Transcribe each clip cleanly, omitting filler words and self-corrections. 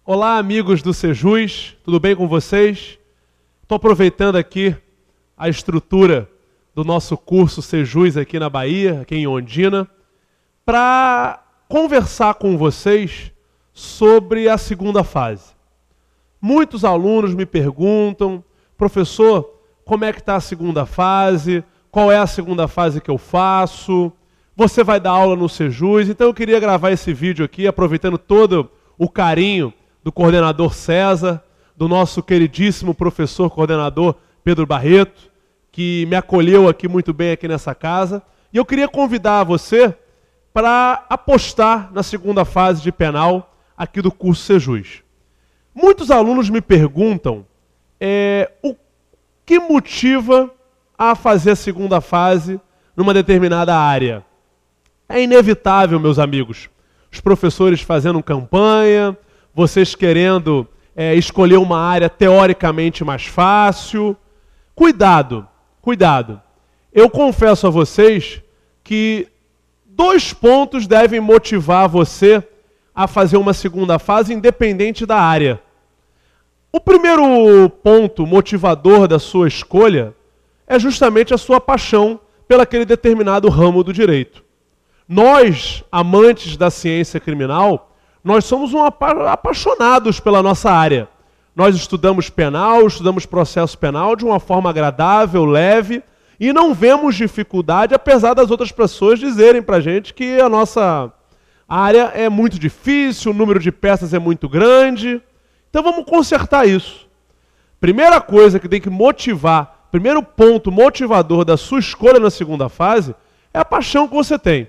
Olá, amigos do Sejus, tudo bem com vocês? Estou aproveitando aqui a estrutura do nosso curso Sejus aqui na Bahia, aqui em Ondina, para conversar com vocês sobre a segunda fase. Muitos alunos me perguntam, professor, como é que está a segunda fase? Qual é a segunda fase que eu faço? Você vai dar aula no Sejus? Então eu queria gravar esse vídeo aqui, aproveitando todo o carinho do coordenador César, do nosso queridíssimo professor coordenador Pedro Barreto, que me acolheu aqui muito bem aqui nessa casa. E eu queria convidar você para apostar na segunda fase de penal aqui do curso Sejus. Muitos alunos me perguntam o que motiva a fazer a segunda fase numa determinada área. É inevitável, meus amigos, os professores fazendo campanha, vocês querendo escolher uma área teoricamente mais fácil. Cuidado, cuidado. Eu confesso a vocês que 2 pontos devem motivar você a fazer uma segunda fase independente da área. O primeiro ponto motivador da sua escolha é justamente a sua paixão pelo aquele determinado ramo do direito. Nós, amantes da ciência criminal, nós somos apaixonados pela nossa área. Nós estudamos penal, estudamos processo penal de uma forma agradável, leve, e não vemos dificuldade, apesar das outras pessoas dizerem para a gente que a nossa área é muito difícil, o número de peças é muito grande. Então vamos consertar isso. Primeira coisa que tem que motivar, primeiro ponto motivador da sua escolha na segunda fase, é a paixão que você tem.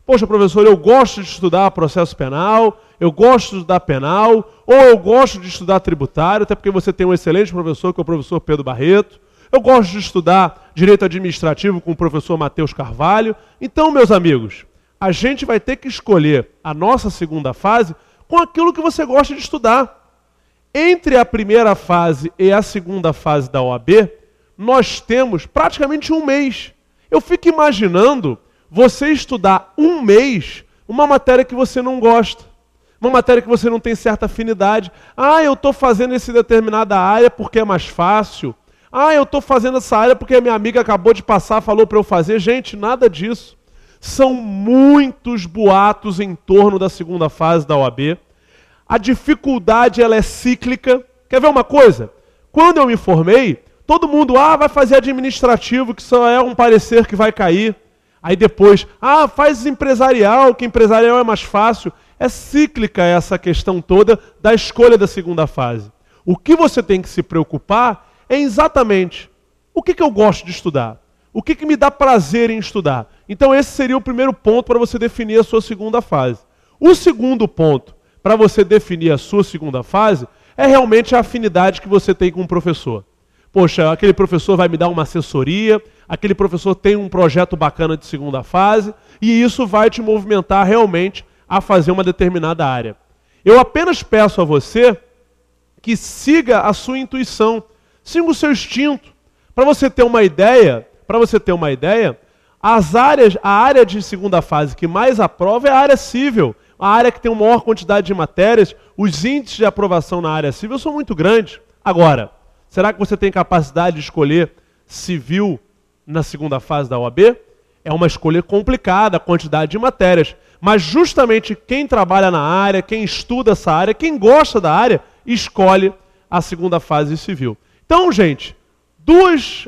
Poxa, professor, eu gosto de estudar processo penal, eu gosto de estudar penal, ou eu gosto de estudar tributário, até porque você tem um excelente professor, que é o professor Pedro Barreto. Eu gosto de estudar direito administrativo com o professor Matheus Carvalho. Então, meus amigos, a gente vai ter que escolher a nossa segunda fase com aquilo que você gosta de estudar. Entre a primeira fase e a segunda fase da OAB, nós temos praticamente 1 mês. Eu fico imaginando você estudar 1 mês uma matéria que você não gosta, uma matéria que você não tem certa afinidade. Ah, eu estou fazendo essa determinada área porque é mais fácil. Ah, eu estou fazendo essa área porque a minha amiga acabou de passar, falou para eu fazer. Gente, nada disso. São muitos boatos em torno da segunda fase da OAB. A dificuldade ela é cíclica. Quer ver uma coisa? Quando eu me formei, todo mundo vai fazer administrativo, que só é um parecer que vai cair. Aí depois, faz empresarial, que empresarial é mais fácil. É cíclica essa questão toda da escolha da segunda fase. O que você tem que se preocupar é exatamente o que eu gosto de estudar. O que me dá prazer em estudar. Então esse seria o primeiro ponto para você definir a sua segunda fase. O segundo ponto para você definir a sua segunda fase é realmente a afinidade que você tem com o professor. Poxa, aquele professor vai me dar uma assessoria, aquele professor tem um projeto bacana de segunda fase, e isso vai te movimentar realmente a fazer uma determinada área. Eu apenas peço a você que siga a sua intuição, siga o seu instinto. Para você ter uma ideia, a área de segunda fase que mais aprova é a área civil, a área que tem uma maior quantidade de matérias. Os índices de aprovação na área civil são muito grandes. Agora, será que você tem capacidade de escolher civil na segunda fase da OAB? É uma escolha complicada, a quantidade de matérias. Mas justamente quem trabalha na área, quem estuda essa área, quem gosta da área, escolhe a segunda fase civil. Então, gente, 2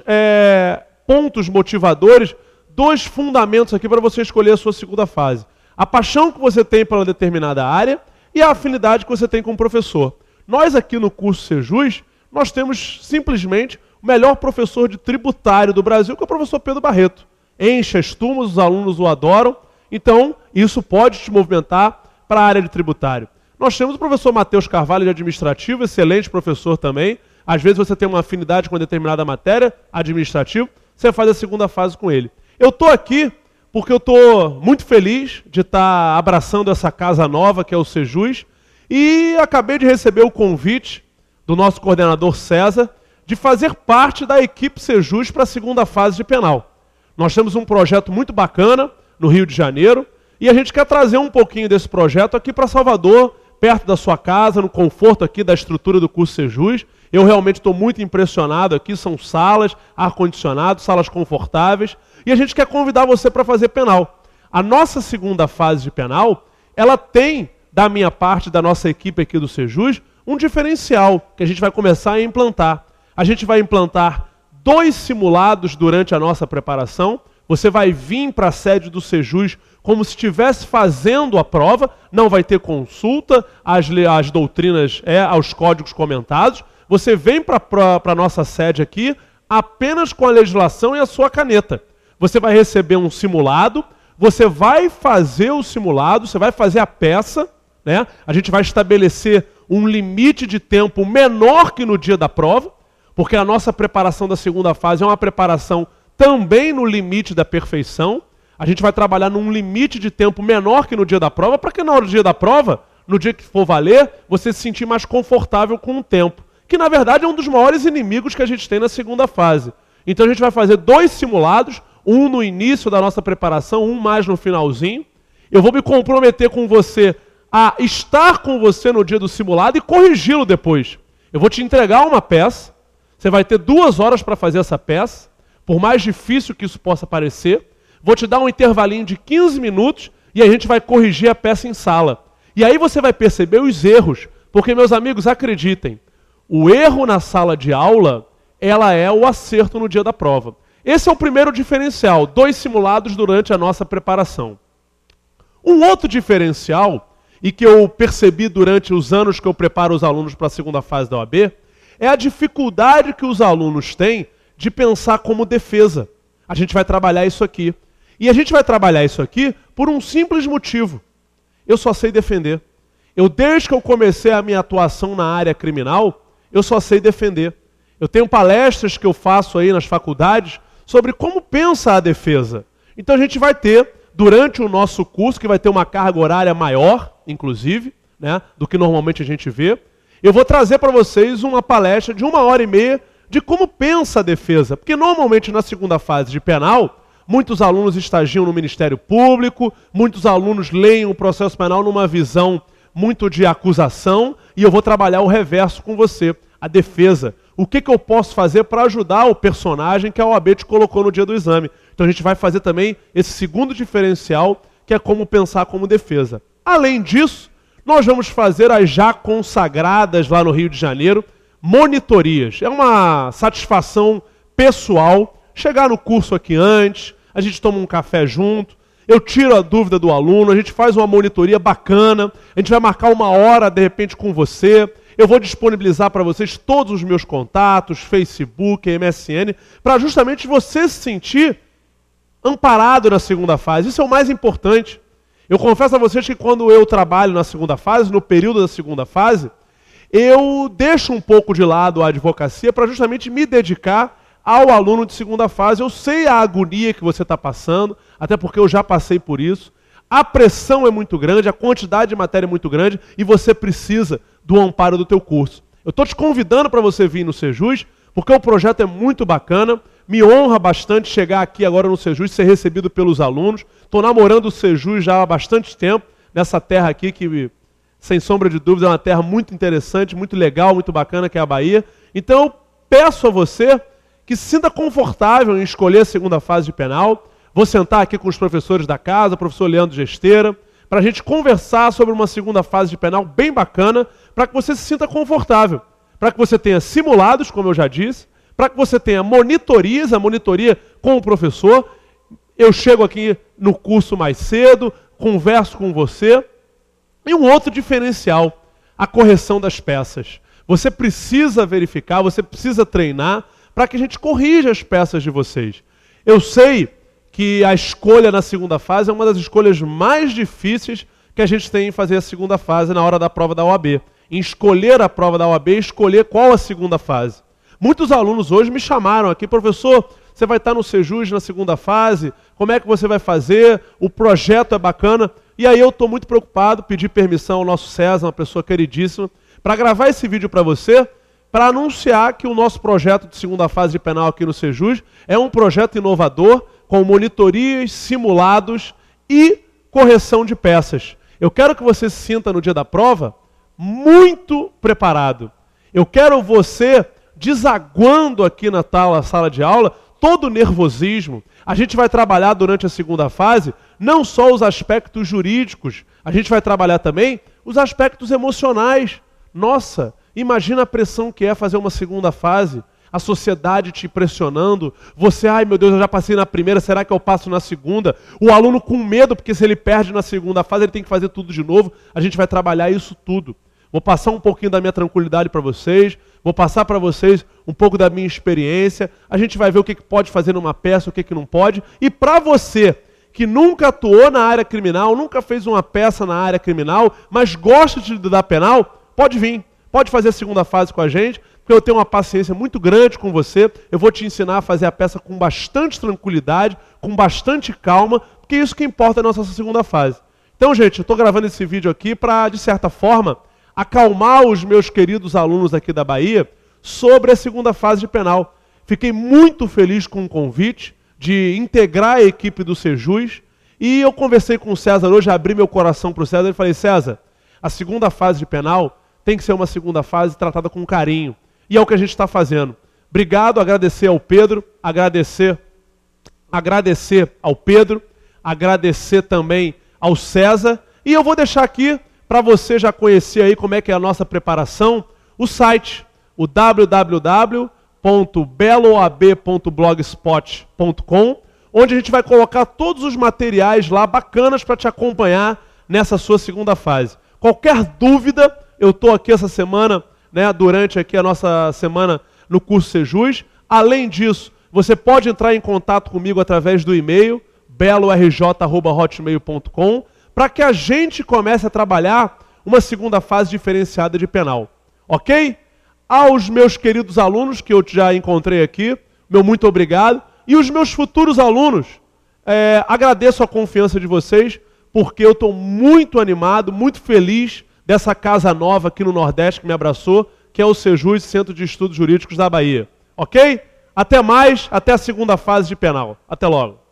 pontos motivadores, 2 fundamentos aqui para você escolher a sua segunda fase. A paixão que você tem pela determinada área e a afinidade que você tem com o professor. Nós aqui no curso Sejus, nós temos simplesmente o melhor professor de tributário do Brasil, que é o professor Pedro Barreto. Enche as turmas, os alunos o adoram, então isso pode te movimentar para a área de tributário. Nós temos o professor Matheus Carvalho de administrativo, excelente professor também. Às vezes você tem uma afinidade com uma determinada matéria, administrativo, você faz a segunda fase com ele. Eu estou aqui porque eu estou muito feliz de estar abraçando essa casa nova, que é o Sejus, e acabei de receber o convite do nosso coordenador César, de fazer parte da equipe Sejus para a segunda fase de penal. Nós temos um projeto muito bacana no Rio de Janeiro, e a gente quer trazer um pouquinho desse projeto aqui para Salvador, perto da sua casa, no conforto aqui da estrutura do curso Sejus. Eu realmente estou muito impressionado aqui, são salas, ar-condicionado, salas confortáveis. E a gente quer convidar você para fazer penal. A nossa segunda fase de penal, ela tem, da minha parte, da nossa equipe aqui do Sejus, um diferencial que a gente vai começar a implantar. A gente vai implantar 2 simulados durante a nossa preparação. Você vai vir para a sede do Sejus como se estivesse fazendo a prova, não vai ter consulta às doutrinas, aos códigos comentados. Você vem para a nossa sede aqui apenas com a legislação e a sua caneta. Você vai receber um simulado, você vai fazer o simulado, você vai fazer a peça, né? A gente vai estabelecer um limite de tempo menor que no dia da prova, porque a nossa preparação da segunda fase é uma preparação também no limite da perfeição. A gente vai trabalhar num limite de tempo menor que no dia da prova, para que na hora do dia da prova, no dia que for valer, você se sentir mais confortável com o tempo, que na verdade é um dos maiores inimigos que a gente tem na segunda fase. Então a gente vai fazer 2 simulados, um no início da nossa preparação, um mais no finalzinho. Eu vou me comprometer com você a estar com você no dia do simulado e corrigi-lo depois. Eu vou te entregar uma peça, você vai ter 2 horas para fazer essa peça, por mais difícil que isso possa parecer. Vou te dar um intervalinho de 15 minutos e a gente vai corrigir a peça em sala. E aí você vai perceber os erros, porque, meus amigos, acreditem, o erro na sala de aula, ela é o acerto no dia da prova. Esse é o primeiro diferencial, 2 simulados durante a nossa preparação. Um outro diferencial, e que eu percebi durante os anos que eu preparo os alunos para a segunda fase da OAB, é a dificuldade que os alunos têm de pensar como defesa. A gente vai trabalhar isso aqui. E a gente vai trabalhar isso aqui por um simples motivo. Eu só sei defender. Desde que eu comecei a minha atuação na área criminal, eu só sei defender. Eu tenho palestras que eu faço aí nas faculdades sobre como pensa a defesa. Então a gente vai ter, durante o nosso curso, que vai ter uma carga horária maior, inclusive, né, do que normalmente a gente vê, eu vou trazer para vocês uma palestra de 1h30 de como pensa a defesa. Porque normalmente na segunda fase de penal, muitos alunos estagiam no Ministério Público, muitos alunos leem o processo penal numa visão muito de acusação, e eu vou trabalhar o reverso com você, a defesa. O que eu posso fazer para ajudar o personagem que a OAB te colocou no dia do exame? Então a gente vai fazer também esse segundo diferencial, que é como pensar como defesa. Além disso, nós vamos fazer as já consagradas lá no Rio de Janeiro, monitorias. É uma satisfação pessoal chegar no curso aqui antes, a gente toma um café junto, eu tiro a dúvida do aluno, a gente faz uma monitoria bacana, a gente vai marcar 1 hora, de repente, com você. Eu vou disponibilizar para vocês todos os meus contatos, Facebook, MSN, para justamente você se sentir amparado na segunda fase. Isso é o mais importante. Eu confesso a vocês que quando eu trabalho na segunda fase, no período da segunda fase, eu deixo um pouco de lado a advocacia para justamente me dedicar ao aluno de segunda fase. Eu sei a agonia que você está passando, até porque eu já passei por isso. A pressão é muito grande, a quantidade de matéria é muito grande e você precisa do amparo do teu curso. Eu estou te convidando para você vir no Sejus, porque o projeto é muito bacana. Me honra bastante chegar aqui agora no Sejus, ser recebido pelos alunos. Estou namorando o Sejus já há bastante tempo, nessa terra aqui que, sem sombra de dúvida, é uma terra muito interessante, muito legal, muito bacana, que é a Bahia. Então eu peço a você que se sinta confortável em escolher a segunda fase de penal. Vou sentar aqui com os professores da casa, o professor Leandro Gesteira, para a gente conversar sobre uma segunda fase de penal bem bacana, para que você se sinta confortável, para que você tenha simulados, como eu já disse, para que você tenha monitorias, a monitoria com o professor. Eu chego aqui no curso mais cedo, converso com você. E um outro diferencial, a correção das peças. Você precisa verificar, você precisa treinar para que a gente corrija as peças de vocês. Eu sei que a escolha na segunda fase é uma das escolhas mais difíceis que a gente tem em fazer a segunda fase na hora da prova da OAB. Em escolher a prova da OAB e escolher qual a segunda fase. Muitos alunos hoje me chamaram aqui, professor, você vai estar no Sejus na segunda fase, como é que você vai fazer? O projeto é bacana. E aí eu estou muito preocupado, pedi permissão ao nosso César, uma pessoa queridíssima, para gravar esse vídeo para você, para anunciar que o nosso projeto de segunda fase de penal aqui no Sejus é um projeto inovador, com monitorias, simulados e correção de peças. Eu quero que você se sinta no dia da prova muito preparado. Eu quero você desaguando aqui na sala de aula todo o nervosismo. A gente vai trabalhar durante a segunda fase não só os aspectos jurídicos, a gente vai trabalhar também os aspectos emocionais. Nossa, imagina a pressão que é fazer uma segunda fase, a sociedade te pressionando, você, ai meu Deus, eu já passei na primeira, será que eu passo na segunda? O aluno com medo, porque se ele perde na segunda fase, ele tem que fazer tudo de novo. A gente vai trabalhar isso tudo. Vou passar um pouquinho da minha tranquilidade para vocês, vou passar para vocês um pouco da minha experiência, a gente vai ver o que pode fazer numa peça, o que não pode, e para você que nunca atuou na área criminal, nunca fez uma peça na área criminal, mas gosta de estudar penal, pode vir, pode fazer a segunda fase com a gente, porque eu tenho uma paciência muito grande com você, eu vou te ensinar a fazer a peça com bastante tranquilidade, com bastante calma, porque é isso que importa na nossa segunda fase. Então, gente, eu estou gravando esse vídeo aqui para, de certa forma, acalmar os meus queridos alunos aqui da Bahia sobre a segunda fase de penal. Fiquei muito feliz com o convite de integrar a equipe do Sejus, e eu conversei com o César hoje, abri meu coração para o César e falei, César, a segunda fase de penal tem que ser uma segunda fase tratada com carinho, e é o que a gente está fazendo. Obrigado, agradecer ao Pedro, agradecer ao Pedro, agradecer também ao César, e eu vou deixar aqui para você já conhecer aí como é que é a nossa preparação, o site, o www.beloab.blogspot.com, onde a gente vai colocar todos os materiais lá bacanas para te acompanhar nessa sua segunda fase. Qualquer dúvida, eu estou aqui essa semana, né, durante aqui a nossa semana no curso Sejus. Além disso, você pode entrar em contato comigo através do e-mail belorj@hotmail.com, para que a gente comece a trabalhar uma segunda fase diferenciada de penal. Ok? Aos meus queridos alunos, que eu já encontrei aqui, meu muito obrigado. E os meus futuros alunos, agradeço a confiança de vocês, porque eu estou muito animado, muito feliz dessa casa nova aqui no Nordeste que me abraçou, que é o Sejus, Centro de Estudos Jurídicos da Bahia. Ok? Até mais, até a segunda fase de penal. Até logo.